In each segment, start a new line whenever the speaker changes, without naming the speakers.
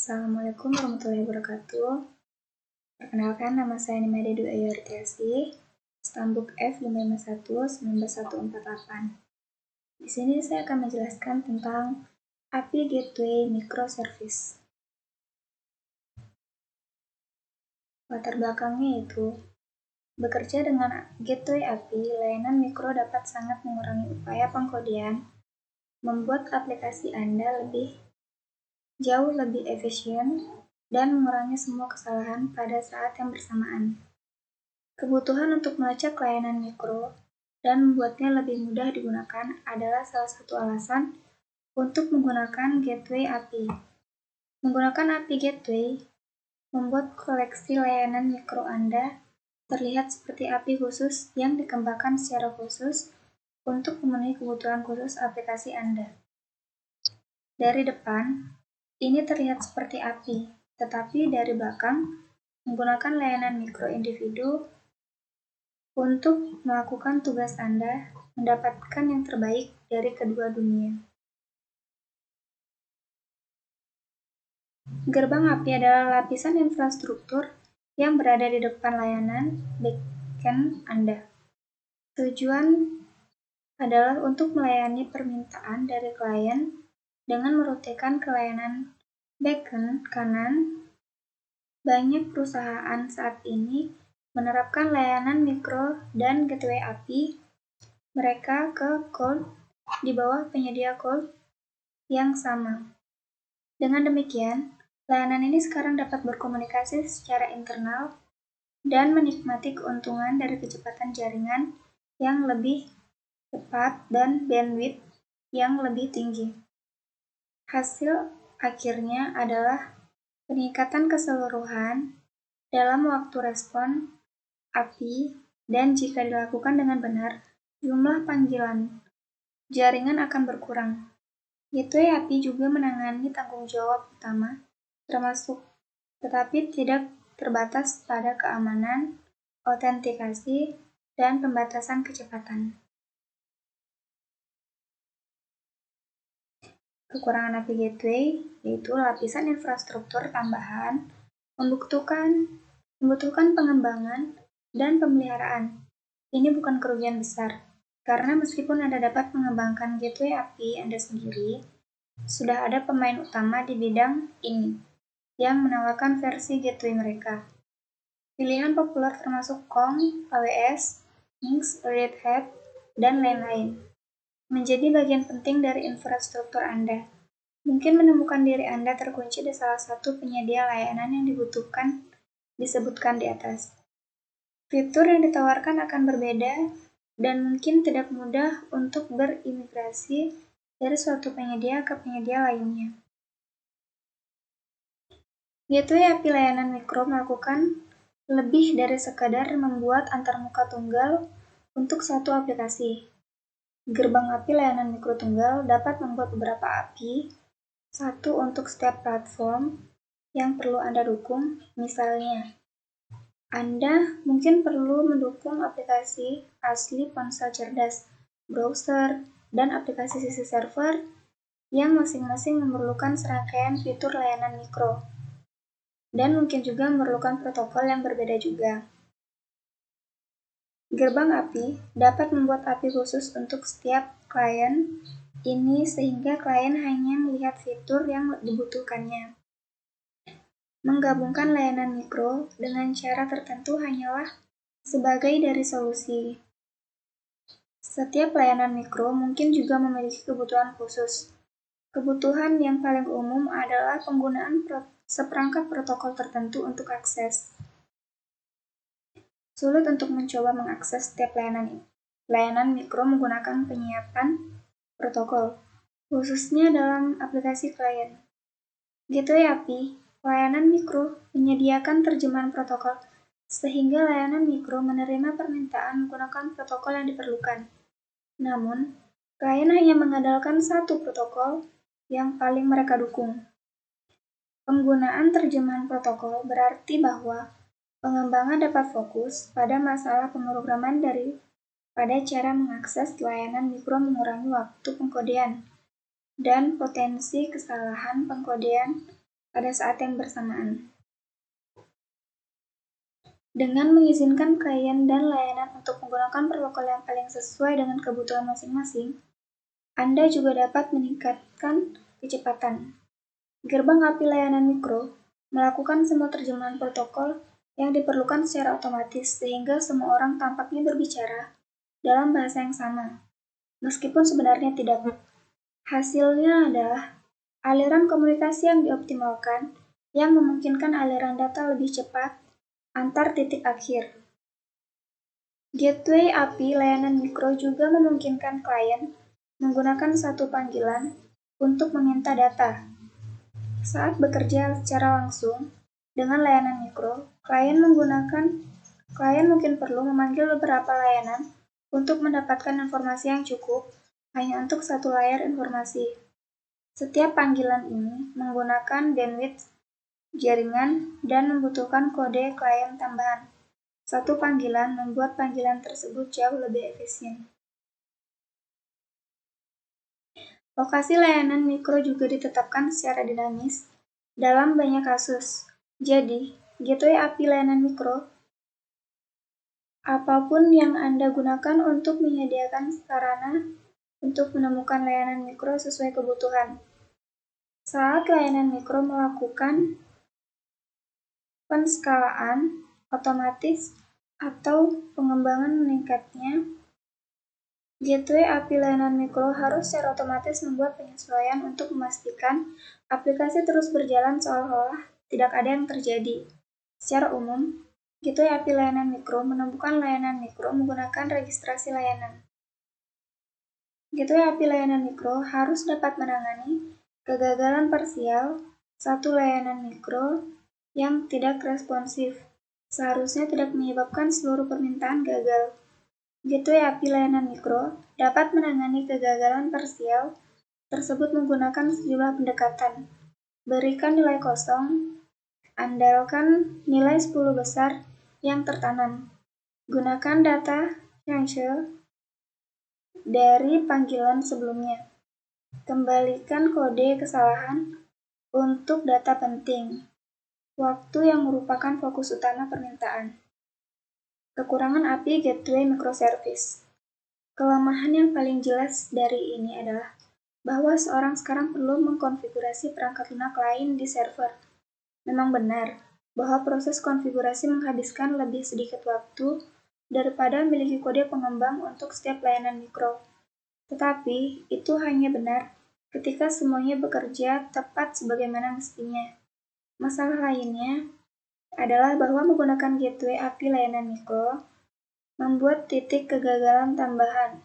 Assalamualaikum warahmatullahi wabarakatuh. Perkenalkan, nama saya Nimade Dwi Ayu Artiasi, Stambuk F551-19148. Di sini saya akan menjelaskan tentang API Gateway Microservice. Latar belakangnya yaitu, bekerja dengan Gateway API, layanan mikro dapat sangat mengurangi upaya pengkodean, membuat aplikasi Anda jauh lebih efisien, dan mengurangi semua kesalahan pada saat yang bersamaan. Kebutuhan untuk melacak layanan mikro dan membuatnya lebih mudah digunakan adalah salah satu alasan untuk menggunakan Gateway API. Menggunakan API Gateway membuat koleksi layanan mikro Anda terlihat seperti API khusus yang dikembangkan secara khusus untuk memenuhi kebutuhan khusus aplikasi Anda. Dari depan, ini terlihat seperti API, tetapi dari belakang, menggunakan layanan mikro individu untuk melakukan tugas Anda, mendapatkan yang terbaik dari kedua dunia. Gerbang API adalah lapisan infrastruktur yang berada di depan layanan backend Anda. Tujuan adalah untuk melayani permintaan dari klien dengan merutikan ke layanan backend kanan. Banyak perusahaan saat ini menerapkan layanan mikro dan Gateway API mereka ke cloud di bawah penyedia cloud yang sama. Dengan demikian, layanan ini sekarang dapat berkomunikasi secara internal dan menikmati keuntungan dari kecepatan jaringan yang lebih cepat dan bandwidth yang lebih tinggi. Hasil akhirnya adalah peningkatan keseluruhan dalam waktu respon API, dan jika dilakukan dengan benar, jumlah panggilan jaringan akan berkurang. Gateway API juga menangani tanggung jawab utama, tetapi tidak terbatas pada keamanan, autentikasi, dan pembatasan kecepatan. Kekurangan API Gateway yaitu lapisan infrastruktur tambahan, membutuhkan pengembangan dan pemeliharaan. Ini bukan kerugian besar, karena meskipun Anda dapat mengembangkan Gateway API Anda sendiri, sudah ada pemain utama di bidang ini yang menawarkan versi gateway mereka. Pilihan populer termasuk Kong, AWS, Minx, Red Hat, dan lain-lain. Menjadi bagian penting dari infrastruktur Anda. Mungkin menemukan diri Anda terkunci di salah satu penyedia layanan yang disebutkan di atas. Fitur yang ditawarkan akan berbeda dan mungkin tidak mudah untuk berimigrasi dari suatu penyedia ke penyedia lainnya. Gateway API layanan mikro melakukan lebih dari sekadar membuat antarmuka tunggal untuk satu aplikasi. Gerbang API layanan mikro tunggal dapat membuat beberapa API, satu untuk setiap platform yang perlu Anda dukung. Misalnya, Anda mungkin perlu mendukung aplikasi asli ponsel cerdas, browser, dan aplikasi sisi server yang masing-masing memerlukan serangkaian fitur layanan mikro, dan mungkin juga memerlukan protokol yang berbeda juga. Gerbang API dapat membuat API khusus untuk setiap klien ini sehingga klien hanya melihat fitur yang dibutuhkannya. Menggabungkan layanan mikro dengan cara tertentu hanyalah sebagai dari solusi. Setiap layanan mikro mungkin juga memiliki kebutuhan khusus. Kebutuhan yang paling umum adalah penggunaan seperangkat protokol tertentu untuk akses. Sulit untuk mencoba mengakses setiap layanan mikro menggunakan penyiapan protokol, khususnya dalam aplikasi klien. Gateway API layanan mikro menyediakan terjemahan protokol, sehingga layanan mikro menerima permintaan menggunakan protokol yang diperlukan. Namun, klien hanya mengandalkan satu protokol yang paling mereka dukung. Penggunaan terjemahan protokol berarti bahwa pengembangan dapat fokus pada masalah pemrograman pada cara mengakses layanan mikro mengurangi waktu pengkodean dan potensi kesalahan pengkodean pada saat yang bersamaan. Dengan mengizinkan klien dan layanan untuk menggunakan protokol yang paling sesuai dengan kebutuhan masing-masing, Anda juga dapat meningkatkan kecepatan. Gerbang API layanan mikro melakukan semua terjemahan protokol yang diperlukan secara otomatis sehingga semua orang tampaknya berbicara dalam bahasa yang sama, meskipun sebenarnya tidak. Hasilnya adalah aliran komunikasi yang dioptimalkan yang memungkinkan aliran data lebih cepat antar titik akhir. Gateway API layanan mikro juga memungkinkan klien menggunakan satu panggilan untuk meminta data. Saat bekerja secara langsung dengan layanan mikro, klien mungkin perlu memanggil beberapa layanan untuk mendapatkan informasi yang cukup hanya untuk satu layar informasi. Setiap panggilan ini menggunakan bandwidth jaringan dan membutuhkan kode klien tambahan. Satu panggilan membuat panggilan tersebut jauh lebih efisien. Lokasi layanan mikro juga ditetapkan secara dinamis dalam banyak kasus. Jadi, gateway API layanan mikro, apapun yang Anda gunakan untuk menyediakan sarana untuk menemukan layanan mikro sesuai kebutuhan. Saat layanan mikro melakukan penskalaan otomatis atau pengembangan meningkatnya, gateway API layanan mikro harus secara otomatis membuat penyesuaian untuk memastikan aplikasi terus berjalan seolah-olah tidak ada yang terjadi. Secara umum, gateway API layanan mikro menemukan layanan mikro menggunakan registrasi layanan. Gateway API layanan mikro harus dapat menangani kegagalan parsial satu layanan mikro yang tidak responsif. Seharusnya tidak menyebabkan seluruh permintaan gagal. Gateway API layanan mikro dapat menangani kegagalan parsial tersebut menggunakan sejumlah pendekatan. Berikan nilai kosong, andalkan nilai 10 besar yang tertanam. Gunakan data cache dari panggilan sebelumnya. Kembalikan kode kesalahan untuk data penting. Waktu yang merupakan fokus utama permintaan. Kekurangan API Gateway Microservice. Kelemahan yang paling jelas dari ini adalah bahwa seorang sekarang perlu mengkonfigurasi perangkat lunak lain di server. Memang benar bahwa proses konfigurasi menghabiskan lebih sedikit waktu daripada memiliki kode pengembang untuk setiap layanan mikro. Tetapi, itu hanya benar ketika semuanya bekerja tepat sebagaimana mestinya. Masalah lainnya adalah bahwa menggunakan gateway API layanan mikro membuat titik kegagalan tambahan.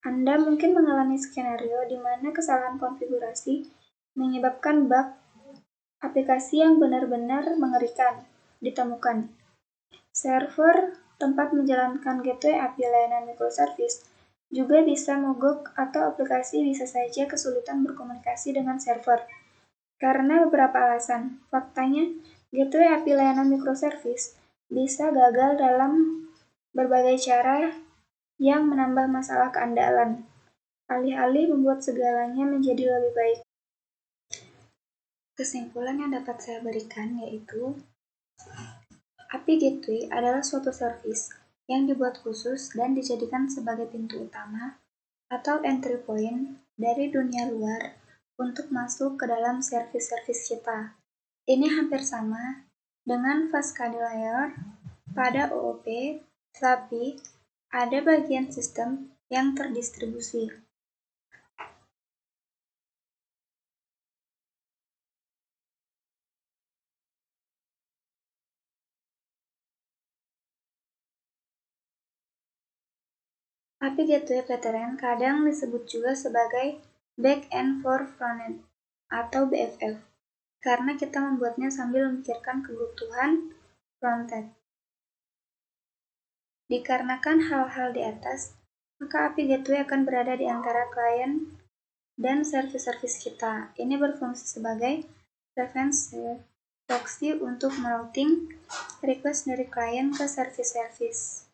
Anda mungkin mengalami skenario di mana kesalahan konfigurasi menyebabkan bug aplikasi yang benar-benar mengerikan ditemukan. Server tempat menjalankan gateway API layanan microservice juga bisa mogok atau aplikasi bisa saja kesulitan berkomunikasi dengan server. Karena beberapa alasan, faktanya gateway API layanan microservice bisa gagal dalam berbagai cara yang menambah masalah keandalan, alih-alih membuat segalanya menjadi lebih baik. Kesimpulan yang dapat saya berikan yaitu, API Gateway adalah suatu service yang dibuat khusus dan dijadikan sebagai pintu utama atau entry point dari dunia luar untuk masuk ke dalam service-service kita. Ini hampir sama dengan Fastcade Layer pada OOP, tapi ada bagian sistem yang terdistribusi. API Gateway Pattern kadang disebut juga sebagai Back-end for Frontend atau BFF, karena kita membuatnya sambil memikirkan kebutuhan frontend. Dikarenakan hal-hal di atas, maka API Gateway akan berada di antara klien dan service-service kita. Ini berfungsi sebagai reference proxy untuk merouting request dari klien ke service-service.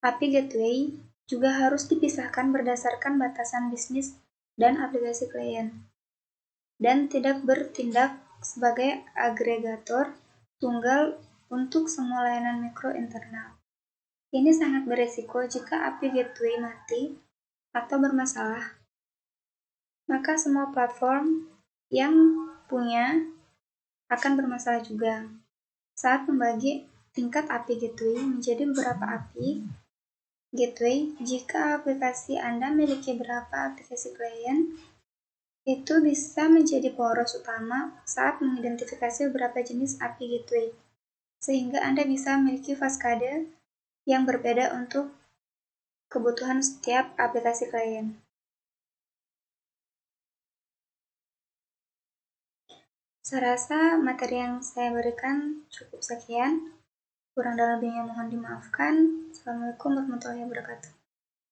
API Gateway juga harus dipisahkan berdasarkan batasan bisnis dan aplikasi klien. dan tidak bertindak sebagai agregator tunggal untuk semua layanan mikro internal. Ini sangat beresiko jika API gateway mati atau bermasalah, maka semua platform yang punya akan bermasalah juga. Saat membagi tingkat API gateway menjadi beberapa API gateway, jika aplikasi Anda memiliki beberapa aplikasi klien, itu bisa menjadi poros utama saat mengidentifikasi beberapa jenis API gateway, sehingga Anda bisa memiliki faskade yang berbeda untuk kebutuhan setiap aplikasi klien. Saya rasa materi yang saya berikan cukup sekian. Kurang dan lebihnya mohon dimaafkan. Assalamualaikum warahmatullahi wabarakatuh.